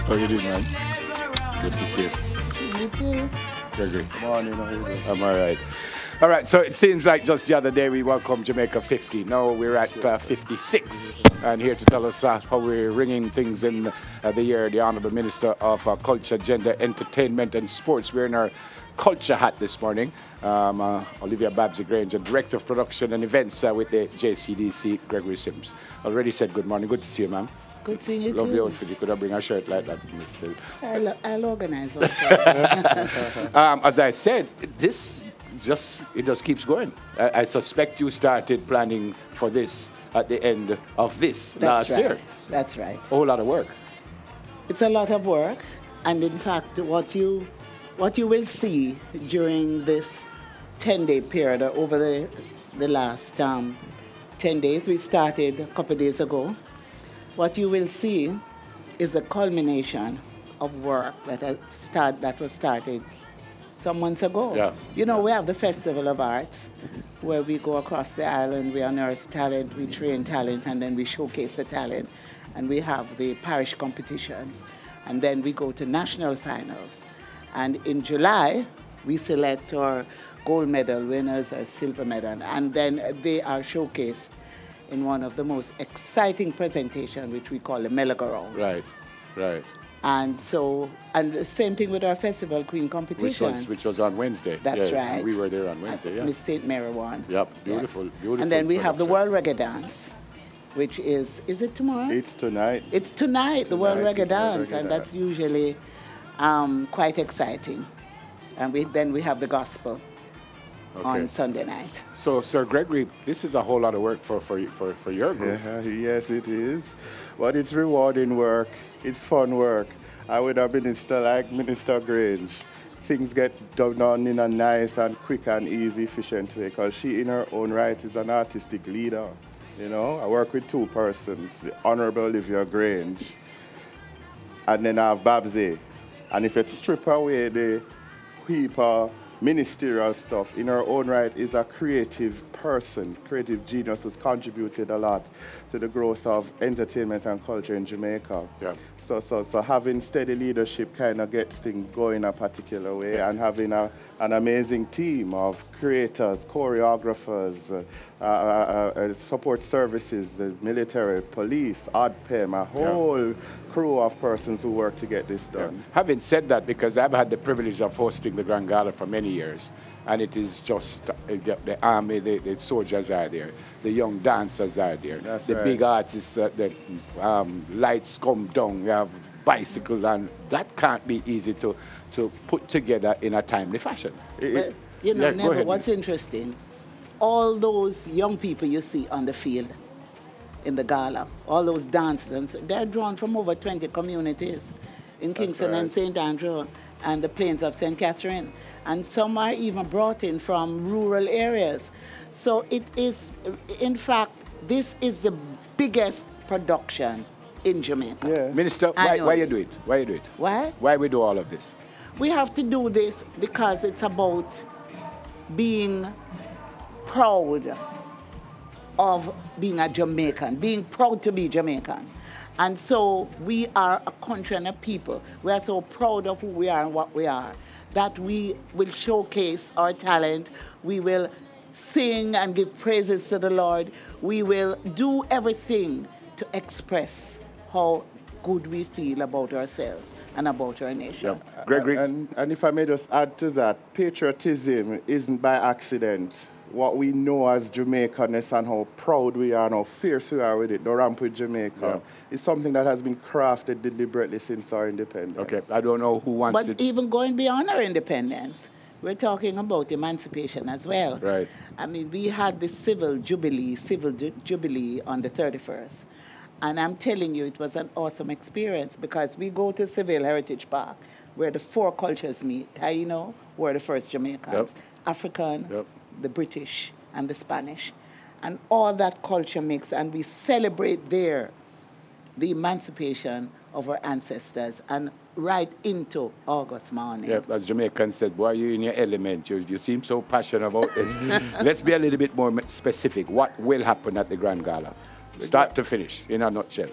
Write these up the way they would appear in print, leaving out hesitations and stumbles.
How you doing, man? Good to see you. See you too. Gregory. Morning, how you doing? I'm all right. All right, so it seems like just the other day we welcomed Jamaica 50. Now we're at 56. And here to tell us how we're ringing things in the year, the Honourable Minister of Culture, Gender, Entertainment and Sports. We're in our culture hat this morning. Olivia Babsy-Granger, Director of Production and Events with the JCDC, Gregory Sims. Already said good morning. Good to see you, ma'am. Good seeing you Lovely too. outfit. You could have bring a shirt like that for me still. I'll organize one. As I said, this just keeps going. I suspect you started planning for this at the end of this last year. That's right. A whole lot of work. It's a lot of work, and in fact, what you will see during this 10-day period, or over the last 10 days, we started a couple of days ago. What you will see is the culmination of work that was started some months ago. Yeah. You know, we have the Festival of Arts, where we go across the island, we unearth talent, we train talent, and then we showcase the talent. And we have the parish competitions, and then we go to national finals. And in July, we select our gold medal winners or silver medal, and then they are showcased in one of the most exciting presentations, which we call the Melagaro. Right, right. And so, and the same thing with our festival queen competition. Which was on Wednesday. That's yeah, right. We were there on Wednesday, yeah. Miss St. Mary won. Yep, beautiful, yes. beautiful. And then we have the production. World Reggae Dance, which is it tomorrow? It's tonight. It's tonight, the World Reggae is the World Dance, Reggae and Dance. that's usually quite exciting. And then we have the gospel on Sunday night. So, Sir Gregory, this is a whole lot of work for your group. Yeah, yes, it is. But it's rewarding work. It's fun work. I would have minister like Minister Grange. Things get done in a nice and quick and easy, efficient way, because she, in her own right, is an artistic leader. You know, I work with two persons, the Honourable Olivia Grange, and then I have Babsy. And if you strip away the heap of ministerial stuff, in her own right is a creative person, creative genius who's contributed a lot to the growth of entertainment and culture in Jamaica. Yeah. So having steady leadership kind of gets things going a particular way, and having an amazing team of creators, choreographers, support services, the military, police, ODPEM, a whole crew of persons who work to get this done. Yeah. Having said that, because I've had the privilege of hosting the Grand Gala for many years, and it is just the army, the soldiers are there, the young dancers are there, the big artists, the lights come down, we have bicycle, and that can't be easy to put together in a timely fashion. But, you know, Yeah, go ahead. what's interesting, all those young people you see on the field in the gala, all those dancers, they're drawn from over 20 communities in Kingston and St. Andrew and the plains of St. Catherine. And some are even brought in from rural areas. So it is, in fact, this is the biggest production in Jamaica. Yeah. Minister, why you do it? Why you do it? Why? Why we do all of this? We have to do this because it's about being proud of being a Jamaican, being proud to be Jamaican. And so we are a country and a people. We are so proud of who we are and what we are, that we will showcase our talent. We will sing and give praises to the Lord. We will do everything to express how good we feel about ourselves and about our nation. Yeah. Gregory? And if I may just add to that, patriotism isn't by accident. What we know as Jamaicanness and how proud we are and how fierce we are with it, the ramp with Jamaica, is something that has been crafted deliberately since our independence. Okay, I don't know who wants But to... even going beyond our independence, we're talking about emancipation as well. Right. I mean, we had the civil jubilee on the 31st. And I'm telling you, it was an awesome experience because we go to Civil Heritage Park where the four cultures meet. Taino were the first Jamaicans, African, the British, and the Spanish. And all that culture mix, and we celebrate there the emancipation of our ancestors and right into August morning. Yeah, as Jamaicans said, boy, you're in your element. You seem so passionate about this. Let's be a little bit more specific. What will happen at the Grand Gala? Start to finish, in a nutshell.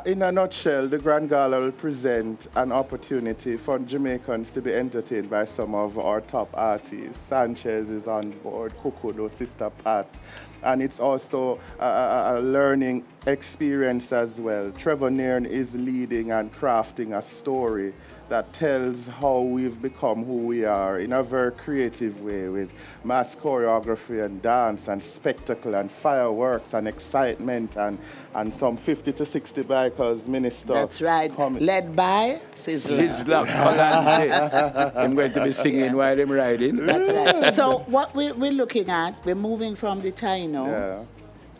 In a nutshell, the Grand Gala will present an opportunity for Jamaicans to be entertained by some of our top artists. Sanchez is on board, Kukudo, Sister Pat, and it's also a learning experience as well. Trevor Nairn is leading and crafting a story that tells how we've become who we are in a very creative way, with mass choreography and dance and spectacle and fireworks and excitement and some 50 to 60 bikers, Minister. That's right. Led by Sizzla. I'm going to be singing while I'm riding. That's right. So what we're looking at, we're moving from the Taino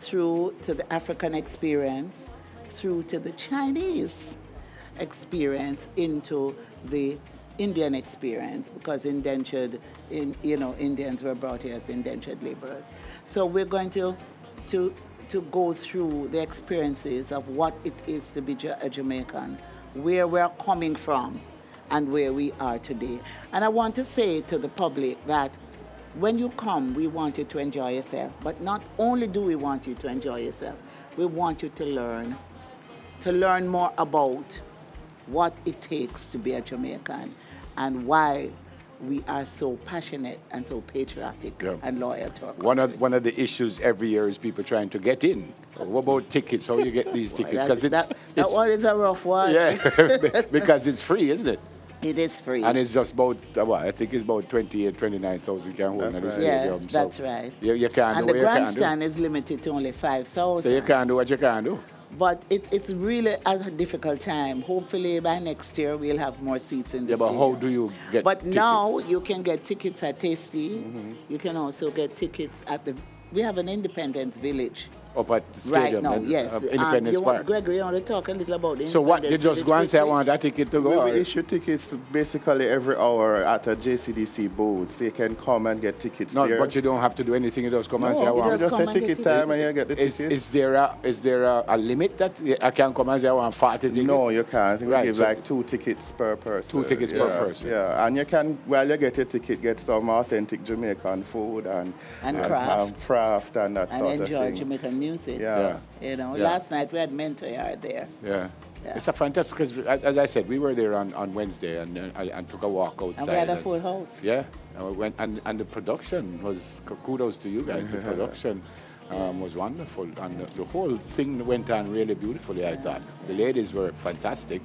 through to the African experience, through to the Chinese experience, into the Indian experience, because Indians were brought here as indentured laborers. So we're going to go through the experiences of what it is to be a Jamaican, where we're coming from, and where we are today. And I want to say to the public that when you come, we want you to enjoy yourself. But not only do we want you to enjoy yourself, we want you to learn more about what it takes to be a Jamaican and why we are so passionate and so patriotic and loyal to our country. One of the issues every year is people trying to get in. What about tickets? How you get these tickets? Because that one is a rough one. Yeah, because it's free, isn't it? It is free. And it's just about, I think it's about 29,000 can hold in the stadium. Yeah, that's right. You can't and do the grandstand is limited to only 5,000. So you can't do what you can do. But it's really a difficult time. Hopefully by next year we'll have more seats in the stadium. But how do you get But tickets? now you can get tickets at Tasty. You can also get tickets at we have an Independence Village. Up at the stadium, right now, yes. Independence Park. Gregory, you want to talk a little about it? So what, you just go and say, I want a ticket to go? We issue tickets basically every hour at a JCDC booth, so you can come and get tickets there. But you don't have to do anything, you just come and say, I want. You just say ticket time and you get the tickets. Is there a limit that I can come and say, I want 40 tickets? No, you can't. We give so like 2 tickets per person. 2 tickets per person. Yeah, and you can, while you get your ticket, get some authentic Jamaican food and craft and that sort of thing. And enjoy Jamaican music. Yeah. Last night we had Mentor Yard there. Yeah. It's a fantastic, because as I said, we were there on Wednesday and took a walk outside. And we had a full house. Yeah. And we went, and the production was, kudos to you guys, the production was wonderful. And the whole thing went on really beautifully, I thought. The ladies were fantastic.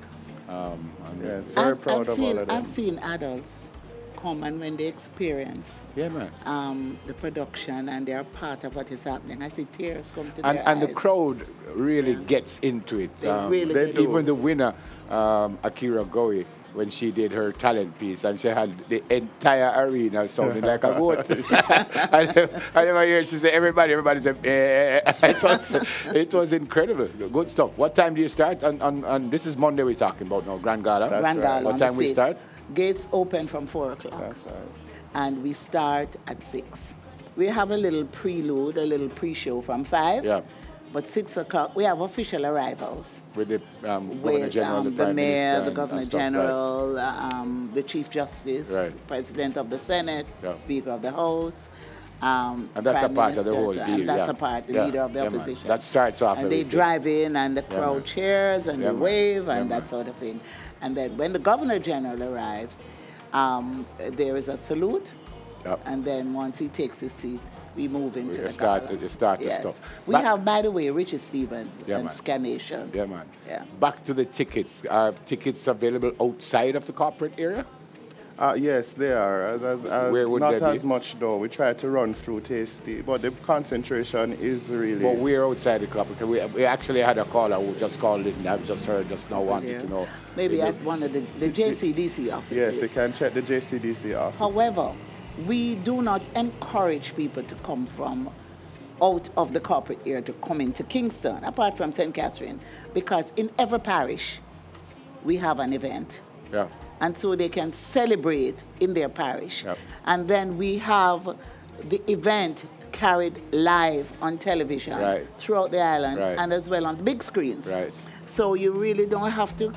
Very proud of all of them. I've seen adults come, and when they experience the production and they're part of what is happening, I see tears come to their eyes. And the crowd really gets into it. They do. Even the winner, Akira Gowie, when she did her talent piece, and she had the entire arena sounding like a vote. I never hear she say, everybody said, it was incredible. Good stuff. What time do you start? And this is Monday we're talking about now, Grand Gala. Grand Gala. What time we start? Gates open from 4 o'clock. That's right. And we start at 6. We have a little prelude, a little pre-show from 5. Yeah. But 6 o'clock, we have official arrivals. With the Governor General, the Prime Minister, the and Governor stuff, General, the Chief Justice, President of the Senate, Speaker of the House. And that's Prime a part Minister, of the whole deal. And that's a part, the leader of the opposition. That starts off and everything. they drive in, and the crowd cheers, and they wave, and that sort of thing. And then when the Governor General arrives, there is a salute, and then once he takes his seat, we move into the start gala. the stuff. We have, by the way, Richard Stevens and Scanation. Yeah, man. Yeah. Back to the tickets. Are tickets available outside of the corporate area? Yes, they are. Where would not they as be? much though. We try to run through Tasty, but the concentration is really. But we're outside the corporate. We actually had a caller who just called in. I've just heard, just now wanted to know. Maybe at one of the JCDC offices. Yes, you can check the JCDC office. However, we do not encourage people to come from out of the corporate area to come into Kingston, apart from St. Catherine, because in every parish we have an event. Yeah. And so they can celebrate in their parish. Yep. And then we have the event carried live on television throughout the island and as well on the big screens. Right. So you really don't have to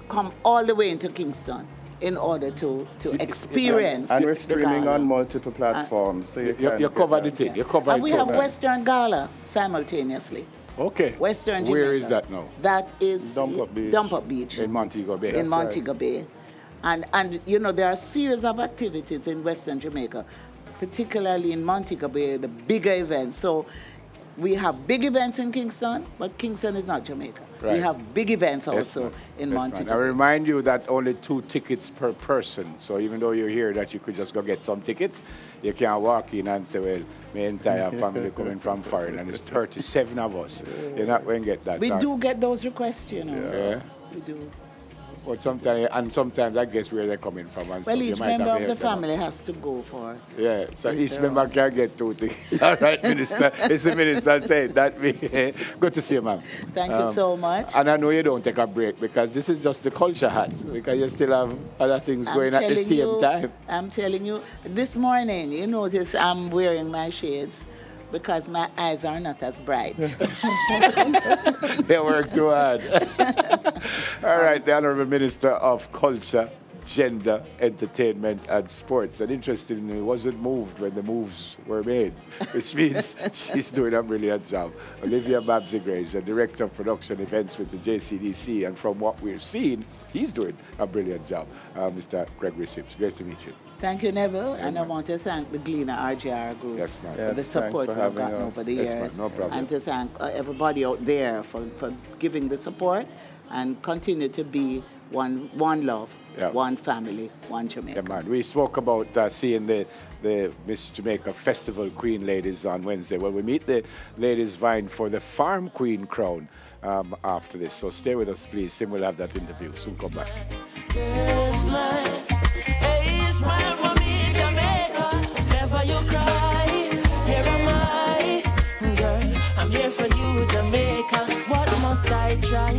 come all the way into Kingston in order to experience. And we're streaming on multiple platforms. So you cover the thing. You cover and we have Western Gala simultaneously. Okay. Western Jamaica. Where is that now? That is Dump Up Beach. In Montego Bay. In Montego Bay. And you know, there are a series of activities in Western Jamaica, particularly in Montego Bay, the bigger events. So we have big events in Kingston, but Kingston is not Jamaica. Right. We have big events also in Montego I Bay. remind you that only 2 tickets per person. So even though you're here that you could just go get some tickets, you can't walk in and say, well, my entire family coming from foreign, and it's 37 of us. You're not going to get that. We do get those requests, you know. Yeah. We do. But sometimes I guess where they're coming from. And Well, stuff, each member of the family has to go for. Yeah, so each member can get 2 things. All right, Minister. It's the Minister saying that. Good to see you, ma'am. Thank you so much. And I know you don't take a break because this is just the culture hat. Because you still have other things going at the same time. I'm telling you, this morning, you notice I'm wearing my shades because my eyes are not as bright. They work too hard. All right, the Honourable Minister of Culture, Gender, Entertainment and Sports. And interestingly, wasn't moved when the moves were made, which means she's doing a brilliant job. Olivia Babsy-Grange, the Director of Production Events with the JCDC, and from what we've seen, he's doing a brilliant job. Mr. Gregory Sips, great to meet you. Thank you, Neville, and I want to thank the Gleaner RGR Group for the support we've gotten over the years. Yes, no problem. And to thank everybody out there for giving the support and continue to be one love, one family, one Jamaica. Yeah, man. We spoke about seeing the Miss Jamaica Festival Queen ladies on Wednesday. Well, we meet the ladies vying for the Farm Queen crown after this. So stay with us, please, and we'll have that interview. Soon come back. Smile for me, Jamaica. Never you cry. Here am I, girl. I'm here for you, Jamaica. What must I try?